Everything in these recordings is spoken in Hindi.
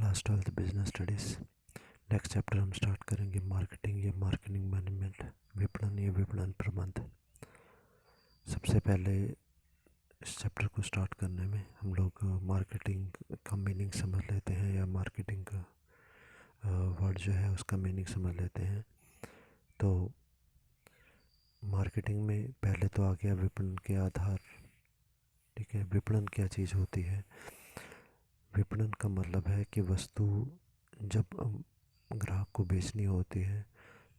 Class 12th business studies. Next chapter हम स्टार्ट करेंगे मार्केटिंग या मार्केटिंग मैनेजमेंट, विपणन या विपणन प्रबंध। सबसे पहले इस चैप्टर को स्टार्ट करने में हम लोग मार्केटिंग का मीनिंग समझ लेते हैं, या मार्केटिंग का वर्ड जो है उसका मीनिंग समझ लेते हैं। तो मार्केटिंग में पहले तो आ गया विपणन के आधार। ठीक है, विपणन क्या चीज़ होती है? विपणन का मतलब है कि वस्तु जब ग्राहक को बेचनी होती है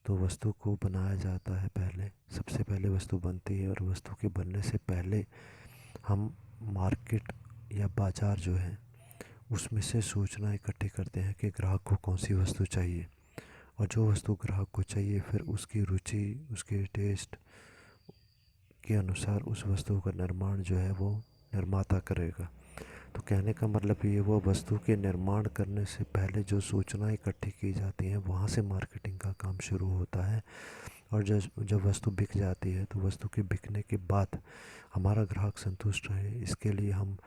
तो वस्तु को बनाया जाता है। पहले सबसे पहले वस्तु बनती है, और वस्तु के बनने से पहले हम मार्केट या बाज़ार जो है उसमें से सूचना इकट्ठी करते हैं कि ग्राहक को कौन सी वस्तु चाहिए, और जो वस्तु ग्राहक को चाहिए फिर उसकी रुचि, उसके टेस्ट के अनुसार उस वस्तु का निर्माण जो है वो निर्माता करेगा। तो कहने का मतलब ये, वो वस्तु के निर्माण करने से पहले जो सूचना इकट्ठी की जाती है वहाँ से मार्केटिंग का काम शुरू होता है। और जब वस्तु बिक जाती है तो वस्तु के बिकने के बाद हमारा ग्राहक संतुष्ट रहे, इसके लिए हम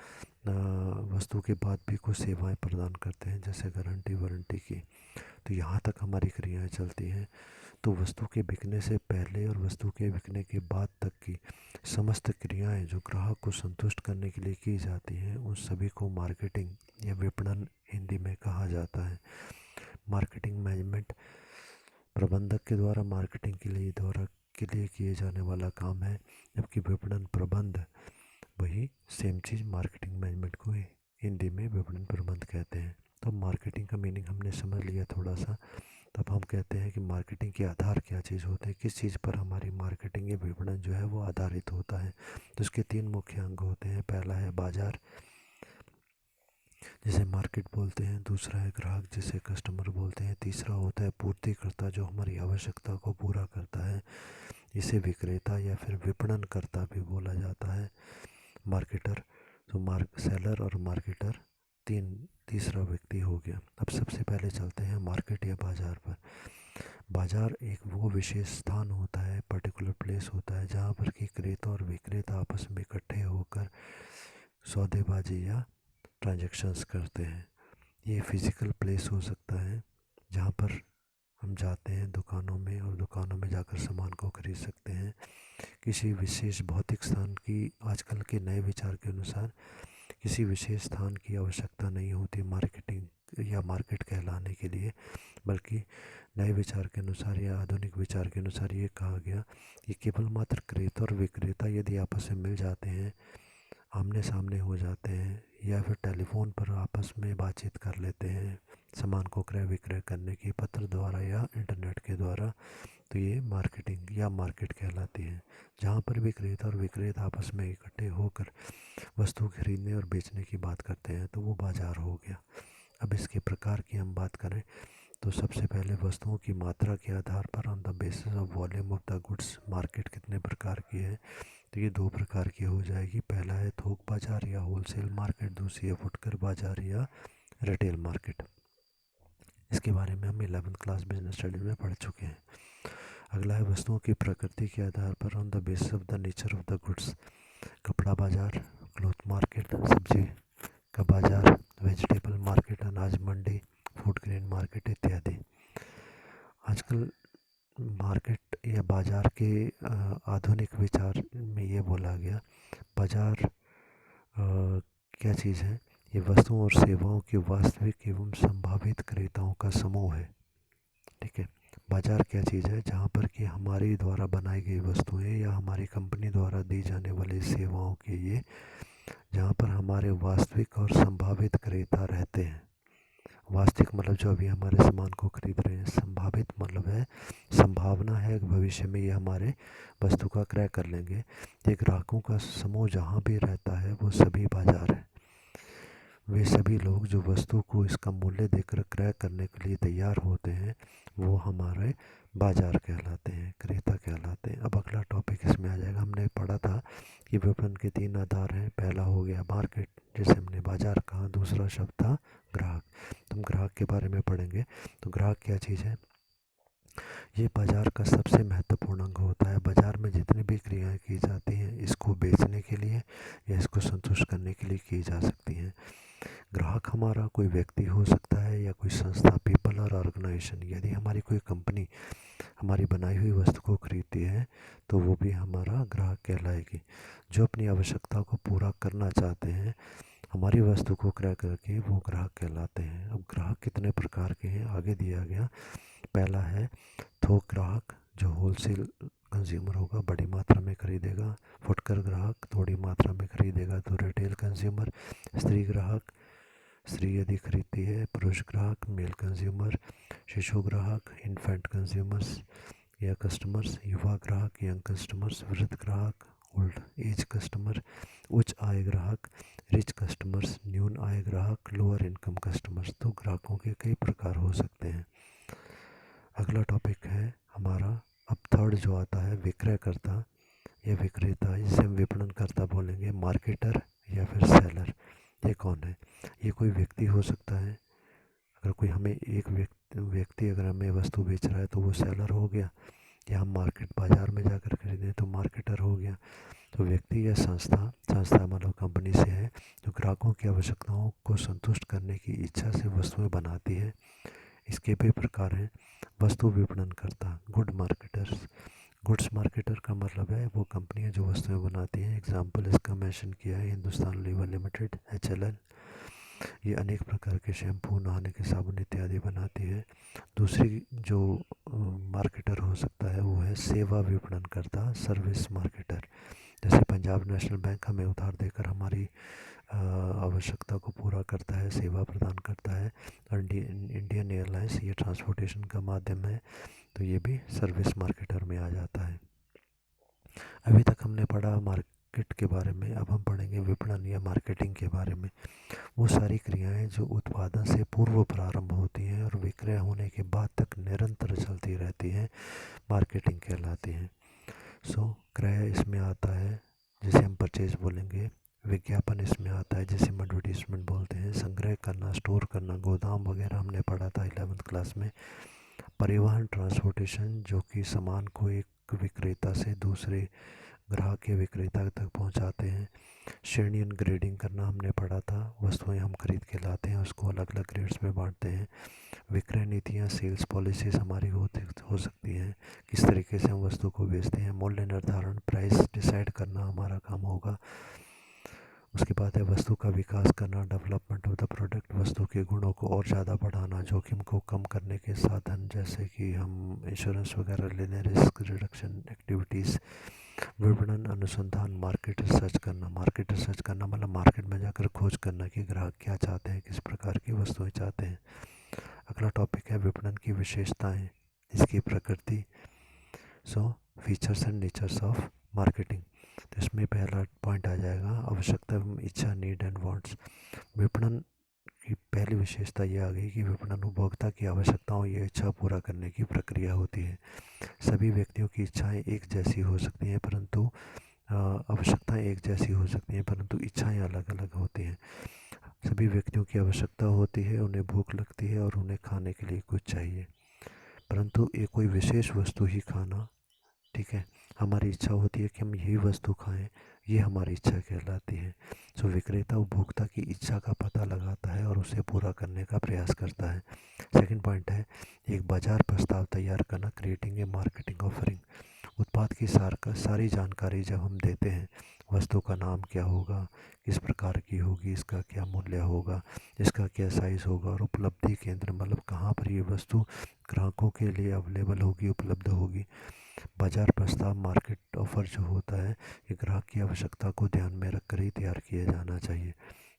वस्तु के बाद भी कुछ सेवाएं प्रदान करते हैं, जैसे गारंटी वारंटी की। तो यहाँ तक हमारी क्रियाएं चलती हैं। तो वस्तु के बिकने से पहले और वस्तु के बिकने के बाद तक की समस्त क्रियाएं जो ग्राहक को संतुष्ट करने के लिए की जाती हैं, उन सभी को मार्केटिंग या विपणन हिंदी में कहा जाता है। मार्केटिंग मैनेजमेंट प्रबंधक के द्वारा मार्केटिंग के लिए किए जाने वाला काम है, जबकि विपणन प्रबंध वही सेम चीज़ मार्केटिंग मैनेजमेंट को हिंदी में विपणन प्रबंध कहते हैं। तो मार्केटिंग का मीनिंग हमने समझ लिया थोड़ा सा। तब हम कहते हैं कि मार्केटिंग के आधार क्या चीज़ होते हैं, किस चीज़ पर हमारी मार्केटिंग या विपणन जो है वो आधारित होता है। तो इसके 3 मुख्य अंग होते हैं। पहला है बाजार, जिसे मार्केट बोलते हैं। दूसरा है ग्राहक, जिसे कस्टमर बोलते हैं। तीसरा होता है पूर्तिकर्ता, जो हमारी आवश्यकता को पूरा करता है, इसे विक्रेता या फिर विपणन करता भी बोला जाता है। मार्केटर, तो सेलर और मार्केटर तीसरा व्यक्ति हो गया। अब सबसे पहले चलते हैं मार्केट या बाजार पर। बाजार एक वो विशेष स्थान होता है, पर्टिकुलर प्लेस होता है, जहाँ पर कि क्रेता और विक्रेता आपस में इकट्ठे होकर सौदेबाजी या ट्रांजैक्शंस करते हैं। ये फिज़िकल प्लेस हो सकता है जहाँ पर हम जाते हैं दुकानों में, और दुकानों में जाकर सामान को खरीद सकते हैं। किसी विशेष भौतिक स्थान की, आजकल के नए विचार के अनुसार किसी विशेष स्थान की आवश्यकता नहीं होती मार्केटिंग या मार्केट कहलाने के लिए, बल्कि नए विचार के अनुसार या आधुनिक विचार के अनुसार ये कहा गया कि केवल मात्र क्रेता और विक्रेता यदि आपस में मिल जाते हैं, आमने सामने हो जाते हैं, या फिर टेलीफोन पर आपस में बातचीत कर लेते हैं सामान को क्रय विक्रय करने की, पत्र द्वारा या इंटरनेट के द्वारा, तो ये मार्केटिंग या मार्केट कहलाती है। जहाँ पर भी क्रेता और विक्रेता आपस में इकट्ठे होकर वस्तु खरीदने और बेचने की बात करते हैं, तो वो बाजार हो गया। अब इसके प्रकार की हम बात करें तो सबसे पहले वस्तुओं की मात्रा के आधार पर, on the basis of volume of the goods, market कितने प्रकार की है? तो ये 2 प्रकार की हो जाएगी। पहला है थोक बाजार या होलसेल मार्केट, दूसरी है फुटकर बाजार या रिटेल मार्केट। इसके बारे में हम 11th क्लास बिजनेस स्टडीज में पढ़ चुके हैं। अगला है वस्तुओं की प्रकृति के आधार पर, on the basis of the nature of the goods, कपड़ा बाजार, क्लॉथ मार्केट, सब्जी का बाजार, वेजिटेबल मार्केट, अनाज मंडी, फूड ग्रेन मार्केट इत्यादि। आजकल मार्केट या बाजार के आधुनिक विचार में ये बोला गया, बाजार क्या चीज़ है? ये वस्तुओं और सेवाओं के वास्तविक एवं संभावित क्रेताओं का समूह है। ठीक है, बाजार क्या चीज़ है? जहाँ पर कि हमारी द्वारा बनाई गई वस्तुएं या हमारी कंपनी द्वारा दी जाने वाली सेवाओं के लिए, जहाँ पर हमारे वास्तविक और संभावित क्रेता रहते हैं। वास्तविक मतलब जो अभी हमारे सामान को खरीद रहे हैं, संभावित मतलब है संभावना है भविष्य में ये हमारे वस्तु का क्रय कर लेंगे। ये ग्राहकों का समूह जहाँ भी रहता है वो सभी बाजार है। वे सभी लोग जो वस्तु को इसका मूल्य देकर क्रय करने के लिए तैयार होते हैं, वो हमारे बाजार कहलाते हैं, क्रेता कहलाते हैं। अब अगला टॉपिक इसमें आ जाएगा। हमने पढ़ा था कि विपणन के 3 आधार हैं। पहला हो गया मार्केट, जिसे हमने बाजार कहा। दूसरा शब्द था ग्राहक। तुम ग्राहक के बारे में पढ़ेंगे। तो ग्राहक क्या चीज़ है? ये बाजार का सबसे महत्वपूर्ण अंग होता है। बाजार में जितनी भी क्रियाएं की जाती हैं, इसको बेचने के लिए या इसको संतुष्ट करने के लिए की जा सकती हैं। ग्राहक हमारा कोई व्यक्ति हो सकता है या कोई संस्था, पीपल और ऑर्गेनाइजेशन। यदि हमारी कोई कंपनी हमारी बनाई हुई वस्तु को खरीदती है तो वो भी हमारा ग्राहक कहलाएगी। जो अपनी आवश्यकता को पूरा करना चाहते हैं हमारी वस्तु को क्रय करके, वो ग्राहक कहलाते हैं। अब ग्राहक कितने प्रकार के हैं आगे दिया गया। पहला है थोक ग्राहक, जो होलसेल कंज्यूमर होगा, बड़ी मात्रा में खरीदेगा। फुटकर ग्राहक थोड़ी मात्रा में खरीदेगा तो रिटेल कंज्यूमर। स्त्री ग्राहक, स्त्री यदि खरीदती है। पुरुष ग्राहक, मेल कंज्यूमर। शिशु ग्राहक, इन्फेंट कंज्यूमर्स या कस्टमर्स। युवा ग्राहक, यंग कस्टमर्स। वृद्ध ग्राहक, ओल्ड एज कस्टमर। उच्च आय ग्राहक, रिच कस्टमर्स। न्यून आय ग्राहक, लोअर इनकम कस्टमर्स। तो ग्राहकों के कई प्रकार हो सकते हैं। अगला टॉपिक है हमारा, अब थर्ड जो आता है विक्रयकर्ता या विक्रेता, जिसे हम विपणनकर्ता बोलेंगे। मार्केटर या फिर सेलर, ये कौन है? ये कोई व्यक्ति हो सकता है। अगर कोई हमें एक व्यक्ति अगर हमें वस्तु बेच रहा है तो वो सेलर हो गया, या हम मार्केट बाज़ार में जाकर खरीदें तो मार्केटर हो गया। तो व्यक्ति या संस्था, संस्था मतलब कंपनी से है, जो ग्राहकों की आवश्यकताओं को संतुष्ट करने की इच्छा से वस्तुएं बनाती है। इसके भी प्रकार हैं। वस्तु विपणनकर्ता, गुड मार्केटर्स। गुड्स मार्केटर का मतलब है वो कंपनियां जो वस्तुएं बनाती हैं। एग्जाम्पल इसका मेंशन किया है हिंदुस्तान लीवर लिमिटेड, HLL। ये अनेक प्रकार के शैम्पू, नहाने के साबुन इत्यादि बनाती है। दूसरी जो मार्केटर हो सकता है वो है सेवा विपणनकर्ता, सर्विस मार्केटर। जैसे पंजाब नेशनल बैंक हमें उधार देकर हमारी आवश्यकता को पूरा करता है, सेवा प्रदान करता है। और इंडियन एयरलाइंस ये ट्रांसपोर्टेशन का माध्यम है, तो ये भी सर्विस मार्केटर में आ जाता है। अभी तक हमने पढ़ा मार्केट के बारे में, अब हम पढ़ेंगे विपणन या मार्केटिंग के बारे में। वो सारी क्रियाएं जो उत्पादन से पूर्व प्रारंभ होती हैं और विक्रय होने के बाद तक निरंतर चलती रहती हैं, मार्केटिंग कहलाती हैं। क्रय इसमें आता है, जिसे हम परचेज बोलेंगे। विज्ञापन इसमें आता है, जिसे हम एडवर्टीजमेंट बोलते हैं। संग्रह करना, स्टोर करना, गोदाम वगैरह हमने पढ़ा था 11वीं क्लास में। परिवहन, ट्रांसपोर्टेशन, जो कि सामान को एक विक्रेता से दूसरे ग्राहक या विक्रेता तक पहुंचाते हैं। श्रेणीयन, ग्रेडिंग करना हमने पढ़ा था। वस्तुएं हम खरीद के लाते हैं, उसको अलग अलग ग्रेड्स में बांटते हैं। विक्रय नीतियाँ, सेल्स पॉलिसीज हमारी हो सकती हैं, किस तरीके से हम वस्तु को बेचते हैं। मूल्य निर्धारण, प्राइस डिसाइड करना हमारा काम होगा। उसके बाद है वस्तु का विकास करना, डेवलपमेंट ऑफ द प्रोडक्ट, वस्तु के गुणों को और ज़्यादा बढ़ाना, जोखिम को कम करने के साधन, जैसे कि हम इंश्योरेंस वगैरह लेने, रिस्क रिडक्शन एक्टिविटीज़। विपणन, अनुसंधान, मार्केट रिसर्च करना। मार्केट रिसर्च करना मतलब मार्केट में जाकर खोज करना कि ग्राहक क्या चाहते हैं, किस प्रकार की वस्तुएं चाहते हैं। अगला टॉपिक है विपणन की विशेषताएं, इसकी प्रकृति। Features and natures of marketing. तो इसमें पहला पॉइंट आ जाएगा आवश्यकता एवं इच्छा, नीड एंड वांट्स। विपणन की पहली विशेषता ये आ गई कि विपणन उपभोक्ता की आवश्यकताओं या इच्छा पूरा करने की प्रक्रिया होती है। सभी व्यक्तियों की इच्छाएं एक जैसी हो सकती हैं, परंतु आवश्यकताएं एक जैसी हो सकती हैं, परंतु इच्छाएं अलग अलग होती हैं। सभी व्यक्तियों की आवश्यकता होती है, उन्हें भूख लगती है और उन्हें खाने के लिए कुछ चाहिए, परंतु ये कोई विशेष वस्तु ही खाना, ठीक है, हमारी इच्छा होती है कि हम यही वस्तु खाएं, ये हमारी इच्छा कहलाती है। विक्रेता उपभोक्ता की इच्छा का पता लगाता है और उसे पूरा करने का प्रयास करता है। सेकंड पॉइंट है एक बाजार प्रस्ताव तैयार करना, क्रिएटिंग ए मार्केटिंग ऑफरिंग। उत्पाद की सारी जानकारी जब हम देते हैं, वस्तु का नाम क्या होगा, किस प्रकार की होगी, इसका क्या मूल्य होगा, इसका क्या साइज़ होगा, और उपलब्धि केंद्र मतलब कहाँ पर ये वस्तु ग्राहकों के लिए अवेलेबल होगी, उपलब्ध होगी। बाजार प्रस्ताव, मार्केट ऑफर जो होता है, ये ग्राहक की आवश्यकता को ध्यान में रखकर ही तैयार किया जाना चाहिए।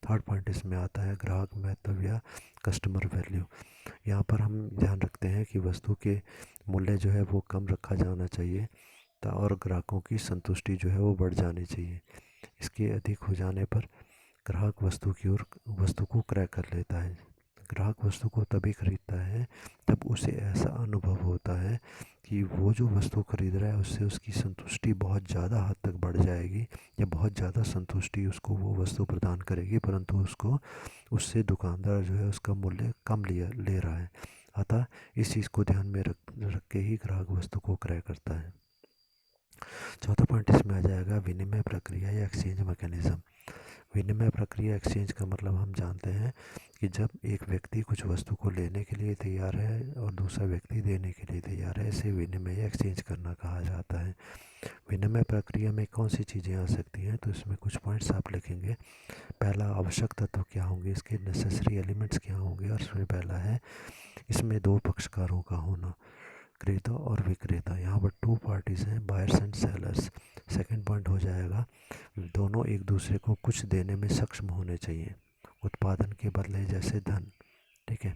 थर्ड पॉइंट इसमें आता है ग्राहक महत्व या कस्टमर वैल्यू। यहाँ पर हम ध्यान रखते हैं कि वस्तु के मूल्य जो है वो कम रखा जाना चाहिए और ग्राहकों की संतुष्टि जो है वो बढ़ जानी चाहिए। इसके अधिक हो जाने पर ग्राहक वस्तु को क्रय कर लेता है। ग्राहक वस्तु को तभी खरीदता है तब उसे ऐसा अनुभव होता है कि वो जो वस्तु खरीद रहा है उससे उसकी संतुष्टि बहुत ज़्यादा हद तक बढ़ जाएगी, या बहुत ज़्यादा संतुष्टि उसको वो वस्तु प्रदान करेगी, परंतु उससे दुकानदार जो है उसका मूल्य कम ले रहा है। अतः इस चीज़ को ध्यान में रख के ही ग्राहक वस्तु को क्रय करता है। चौथा पॉइंट इसमें आ जाएगा विनिमय प्रक्रिया या एक्सचेंज मैकेनिज्म। विनिमय प्रक्रिया एक्सचेंज का मतलब हम जानते हैं कि जब एक व्यक्ति कुछ वस्तु को लेने के लिए तैयार है और दूसरा व्यक्ति देने के लिए तैयार है, इसे विनिमय एक्सचेंज करना कहा जाता है। विनिमय प्रक्रिया में कौन सी चीज़ें आ सकती हैं, तो इसमें कुछ पॉइंट्स आप लिखेंगे। पहला, आवश्यक तत्व क्या होंगे, इसके नेसेसरी एलिमेंट्स क्या होंगे, और इसमें पहला है इसमें दो पक्षकारों का होना, क्रेता और विक्रेता। यहाँ पर टू पार्टीज हैं, buyers and sellers. Second point हो जाएगा, दोनों एक दूसरे को कुछ देने में सक्षम होने चाहिए, उत्पादन के बदले जैसे धन। ठीक है,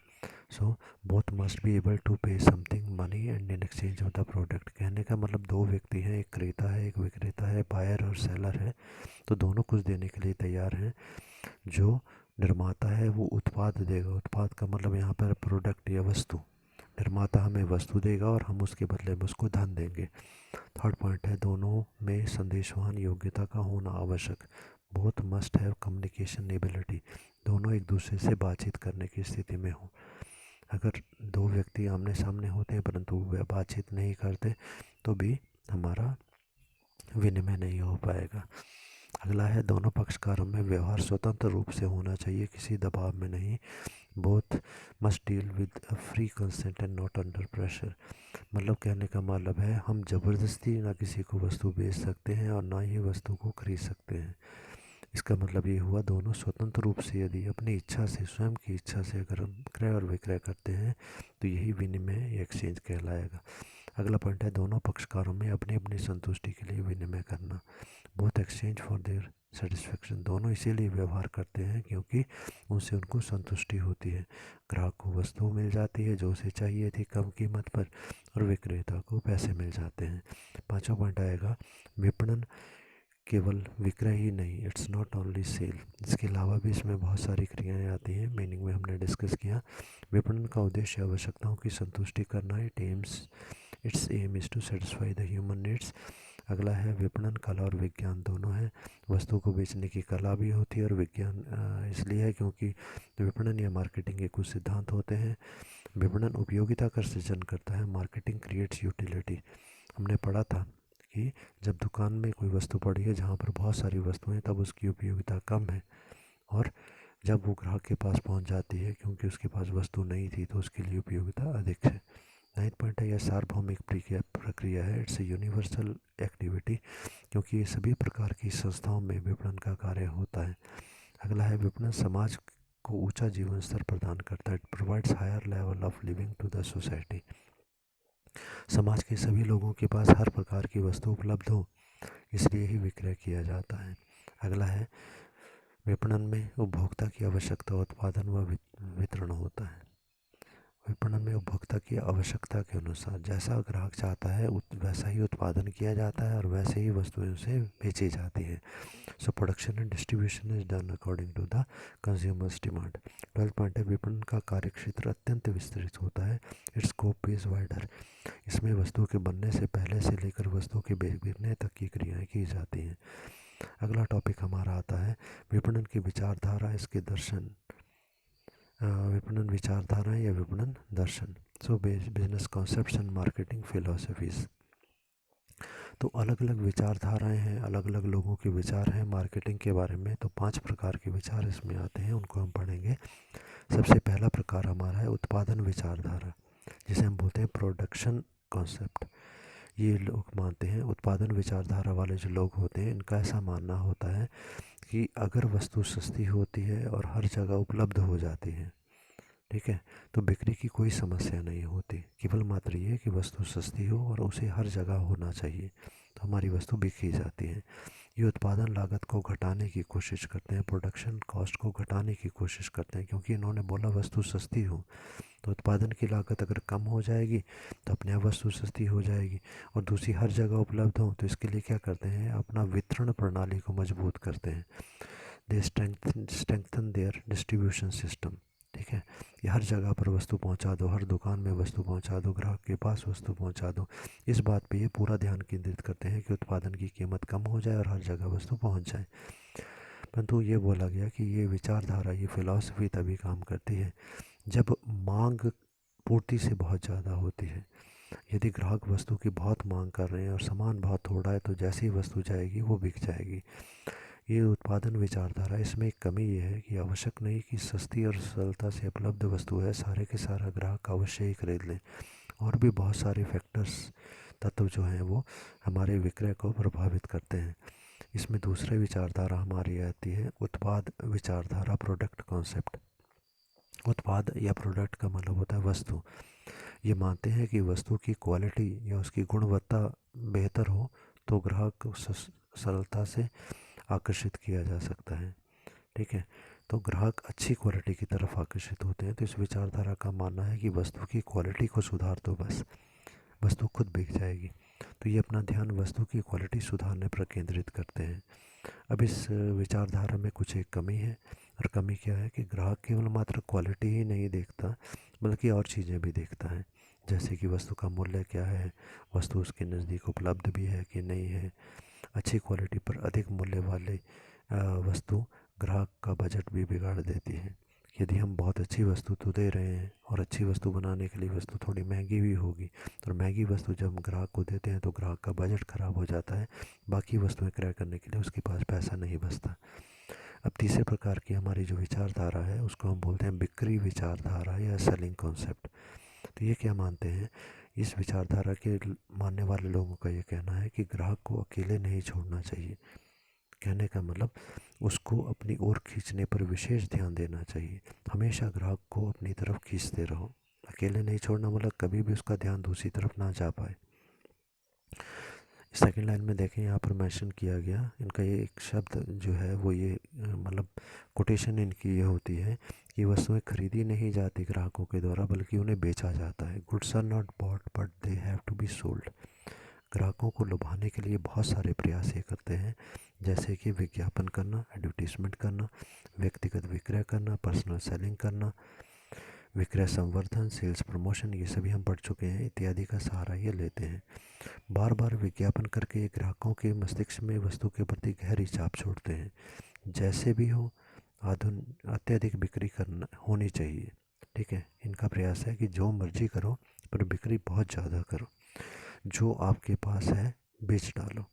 so both must be able to pay something money and in exchange of the product. कहने का मतलब दो व्यक्ति हैं, एक क्रेता है एक विक्रेता है, बायर और सेलर है, तो दोनों कुछ देने के लिए तैयार हैं। जो निर्माता है वो उत्पाद देगा, उत्पाद का मतलब यहाँ पर प्रोडक्ट या वस्तु। निर्माता हमें वस्तु देगा और हम उसके बदले में उसको धन देंगे। थर्ड पॉइंट है, दोनों में संदेशवाहन योग्यता का होना आवश्यक। Both must have communication ability. दोनों एक दूसरे से बातचीत करने की स्थिति में हो। अगर दो व्यक्ति आमने सामने होते हैं परंतु वे बातचीत नहीं करते तो भी हमारा विनिमय नहीं हो पाएगा। अगला है, दोनों पक्षकारों में व्यवहार स्वतंत्र रूप से होना चाहिए, किसी दबाव में नहीं। Both must deal with free consent and not under pressure. मतलब कहने का मतलब है, हम ज़बरदस्ती ना किसी को वस्तु बेच सकते हैं और ना ही वस्तु को खरीद सकते हैं। इसका मतलब ये हुआ, दोनों स्वतंत्र रूप से यदि अपनी इच्छा से, स्वयं की इच्छा से अगर हम क्रय और विक्रय करते हैं तो यही विनिमय या एक्सचेंज कहलाएगा। अगला पॉइंट है, दोनों पक्षकारों में अपनी अपनी संतुष्टि के लिए विनिमय करना। Both exchange for their satisfaction. दोनों इसीलिए व्यवहार करते हैं क्योंकि उनसे उनको संतुष्टि होती है। ग्राहक को वस्तु मिल जाती है जो उसे चाहिए थी कम कीमत पर, और विक्रेता को पैसे मिल जाते हैं। पांचवा पॉइंट आएगा, विपणन केवल विक्रय ही नहीं, इट्स नॉट ओनली सेल। इसके अलावा भी इसमें बहुत सारी क्रियाएं आती हैं, मीनिंग में हमने डिस्कस किया। विपणन का उद्देश्य आवश्यकताओं की संतुष्टि करना, its aim is to satisfy the human needs. अगला है, विपणन कला और विज्ञान दोनों है। वस्तु को बेचने की कला भी होती है और विज्ञान इसलिए है क्योंकि विपणन या मार्केटिंग के कुछ सिद्धांत होते हैं। विपणन उपयोगिता का सृजन करता है, मार्केटिंग क्रिएट्स यूटिलिटी। हमने पढ़ा था कि जब दुकान में कोई वस्तु पड़ी है जहाँ पर बहुत सारी वस्तुएं, तब उसकी उपयोगिता कम है, और जब वो ग्राहक के पास पहुँच जाती है क्योंकि उसके पास वस्तु नहीं थी तो उसके लिए उपयोगिता अधिक है। नाइन्थ पॉइंट है, यह सार्वभौमिक प्रक्रिया है, इट्स ए यूनिवर्सल एक्टिविटी, क्योंकि ये सभी प्रकार की संस्थाओं में विपणन का कार्य होता है। अगला है, विपणन समाज को ऊंचा जीवन स्तर प्रदान करता है, it provides higher level of living to the society. समाज के सभी लोगों के पास हर प्रकार की वस्तु उपलब्ध हो, इसलिए ही विक्रय किया जाता है। अगला है, विपणन में उपभोक्ता की आवश्यकता, उत्पादन व वितरण होता है। विपणन में उपभोक्ता की आवश्यकता के अनुसार जैसा ग्राहक चाहता है वैसा ही उत्पादन किया जाता है और वैसे ही वस्तुएं उसे बेची जाती हैं। So production and distribution is done according to the consumers demand. 12 point है, विपणन का कार्यक्षेत्र अत्यंत विस्तृत होता है, इट्स स्कोप इज वाइडर। इसमें वस्तु के बनने से पहले से लेकर वस्तु के बिकने तक की क्रियाएं की जाती हैं। अगला टॉपिक हमारा आता है, विपणन की विचारधारा, इसके दर्शन। विपणन विचारधाराएं या विपणन दर्शन। So business concepts and marketing philosophies. तो अलग अलग विचारधाराएं हैं, अलग अलग लोगों के विचार हैं मार्केटिंग के बारे में। तो 5 प्रकार के विचार इसमें आते हैं, उनको हम पढ़ेंगे। सबसे पहला प्रकार हमारा है उत्पादन विचारधारा, जिसे हम बोलते हैं प्रोडक्शन कॉन्सेप्ट। ये लोग मानते हैं, उत्पादन विचारधारा वाले जो लोग होते हैं, इनका ऐसा मानना होता है कि अगर वस्तु सस्ती होती है और हर जगह उपलब्ध हो जाती है, ठीक है, तो बिक्री की कोई समस्या नहीं होती। केवल मात्र ये कि वस्तु सस्ती हो और उसे हर जगह होना चाहिए, तो हमारी वस्तु बिकी जाती है। ये उत्पादन लागत को घटाने की कोशिश करते हैं, प्रोडक्शन कॉस्ट को घटाने की कोशिश करते हैं, क्योंकि इन्होंने बोला वस्तु सस्ती हो, तो उत्पादन की लागत अगर कम हो जाएगी तो अपने आप वस्तु सस्ती हो जाएगी, और दूसरी हर जगह उपलब्ध हो तो इसके लिए क्या करते हैं, अपना वितरण प्रणाली को मजबूत करते हैं। दे स्ट्रेंथन देयर डिस्ट्रीब्यूशन सिस्टम। ठीक है, ये हर जगह पर वस्तु पहुंचा दो, हर दुकान में वस्तु पहुंचा दो, ग्राहक के पास वस्तु पहुंचा दो। इस बात पे ये पूरा ध्यान केंद्रित करते हैं कि उत्पादन की कीमत कम हो जाए और हर जगह वस्तु पहुंच जाए। परंतु ये बोला गया कि ये विचारधारा, ये फिलॉसफी तभी काम करती है जब मांग पूर्ति से बहुत ज़्यादा होती है। यदि ग्राहक वस्तु की बहुत मांग कर रहे हैं और सामान बहुत थोड़ा है, तो जैसी वस्तु जाएगी वो बिक जाएगी। ये उत्पादन विचारधारा, इसमें एक कमी ये है कि आवश्यक नहीं कि सस्ती और सरलता से उपलब्ध वस्तु है सारे के सारा ग्राहक अवश्य ही खरीद लें। और भी बहुत सारे फैक्टर्स, तत्व जो हैं वो हमारे विक्रय को प्रभावित करते हैं। इसमें दूसरी विचारधारा हमारी आती है उत्पाद विचारधारा, प्रोडक्ट कॉन्सेप्ट। उत्पाद या प्रोडक्ट का मतलब होता है वस्तु। ये मानते हैं कि वस्तु की क्वालिटी या उसकी गुणवत्ता बेहतर हो तो ग्राहक को सरलता से आकर्षित किया जा सकता है। ठीक है, तो ग्राहक अच्छी क्वालिटी की तरफ आकर्षित होते हैं। तो इस विचारधारा का मानना है कि वस्तु की क्वालिटी को सुधार दो, बस वस्तु खुद बिक जाएगी। तो ये अपना ध्यान वस्तु की क्वालिटी सुधारने पर केंद्रित करते हैं। अब इस विचारधारा में कुछ एक कमी है, और कमी क्या है कि ग्राहक केवल मात्र क्वालिटी ही नहीं देखता बल्कि और चीज़ें भी देखता है, जैसे कि वस्तु का मूल्य क्या है, वस्तु उसके नज़दीक उपलब्ध भी है कि नहीं है। अच्छी क्वालिटी पर अधिक मूल्य वाले वस्तु ग्राहक का बजट भी बिगाड़ देती है। यदि हम बहुत अच्छी वस्तु तो दे रहे हैं और अच्छी वस्तु बनाने के लिए वस्तु थोड़ी महंगी भी होगी, और महंगी वस्तु जब हम ग्राहक को देते हैं तो ग्राहक का बजट ख़राब हो जाता है, बाकी वस्तुएं क्रय करने के लिए उसके पास पैसा नहीं बचता। अब तीसरे प्रकार की हमारी जो विचारधारा है उसको हम बोलते हैं बिक्री विचारधारा या सेलिंग कॉन्सेप्ट। तो ये क्या मानते हैं, इस विचारधारा के मानने वाले लोगों का ये कहना है कि ग्राहक को अकेले नहीं छोड़ना चाहिए। कहने का मतलब उसको अपनी ओर खींचने पर विशेष ध्यान देना चाहिए। हमेशा ग्राहक को अपनी तरफ खींचते रहो। अकेले नहीं छोड़ना मतलब कभी भी उसका ध्यान दूसरी तरफ ना जा पाए। सेकंड लाइन में देखें, यहाँ पर मेंशन किया गया इनका ये एक शब्द जो है वो ये मतलब कोटेशन इनकी ये होती है कि वस्तुएं खरीदी नहीं जाती ग्राहकों के द्वारा बल्कि उन्हें बेचा जाता है। Goods are not bought but they have to be sold. ग्राहकों को लुभाने के लिए बहुत सारे प्रयास ये करते हैं, जैसे कि विज्ञापन करना, एडवर्टीजमेंट करना, व्यक्तिगत विक्रय करना, पर्सनल सेलिंग करना, विक्रय संवर्धन, सेल्स प्रमोशन, ये सभी हम पढ़ चुके हैं, इत्यादि का सहारा ये लेते हैं। बार बार विज्ञापन करके ग्राहकों के मस्तिष्क में वस्तु के प्रति गहरी छाप छोड़ते हैं। जैसे भी हो अत्यधिक बिक्री करना होनी चाहिए। ठीक है, इनका प्रयास है कि जो मर्जी करो पर बिक्री बहुत ज़्यादा करो, जो आपके पास है बेच डालो।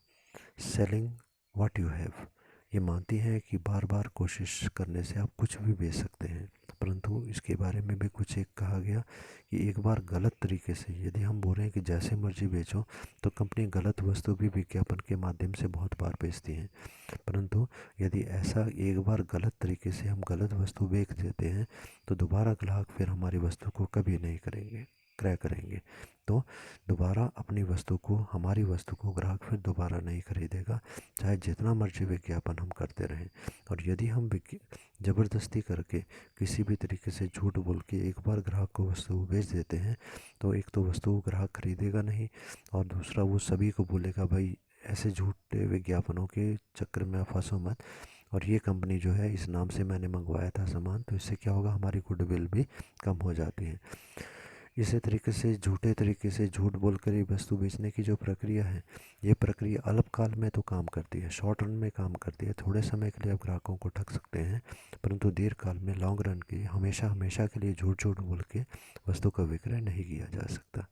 सेलिंग व्हाट यू हैव, ये मानती है कि बार बार कोशिश करने से आप कुछ भी बेच सकते हैं, परंतु इसके बारे में भी कुछ एक कहा गया कि एक बार गलत तरीके से यदि हम बोल रहे हैं कि जैसे मर्जी बेचो, तो कंपनी गलत वस्तु भी विज्ञापन के माध्यम से बहुत बार बेचती हैं। परंतु यदि ऐसा एक बार गलत तरीके से हम गलत वस्तु बेच देते हैं तो दोबारा ग्राहक फिर हमारी वस्तु को कभी नहीं क्रय करेंगे। तो दोबारा अपनी वस्तु को, हमारी वस्तु को ग्राहक फिर दोबारा नहीं खरीदेगा, चाहे जितना मर्जी विज्ञापन हम करते रहें। और यदि हम ज़बरदस्ती करके किसी भी तरीके से झूठ बोल के एक बार ग्राहक को वस्तु बेच देते हैं तो एक तो वस्तु ग्राहक खरीदेगा नहीं, और दूसरा वो सभी को बोलेगा भाई ऐसे झूठे विज्ञापनों के चक्कर में आप फंसो मत, और ये कंपनी जो है इस नाम से मैंने मंगवाया था सामान, तो इससे क्या होगा, हमारी गुडविल भी कम हो जाती है। इसी तरीके से झूठे तरीके से झूठ बोलकर ये वस्तु बेचने की जो प्रक्रिया है, ये प्रक्रिया अल्पकाल में तो काम करती है, शॉर्ट रन में काम करती है, थोड़े समय के लिए आप ग्राहकों को ठग सकते हैं, परंतु दीर्घकाल में, लॉन्ग रन के लिए, हमेशा हमेशा के लिए झूठ झूठ बोल के वस्तु का विक्रय नहीं किया जा सकता।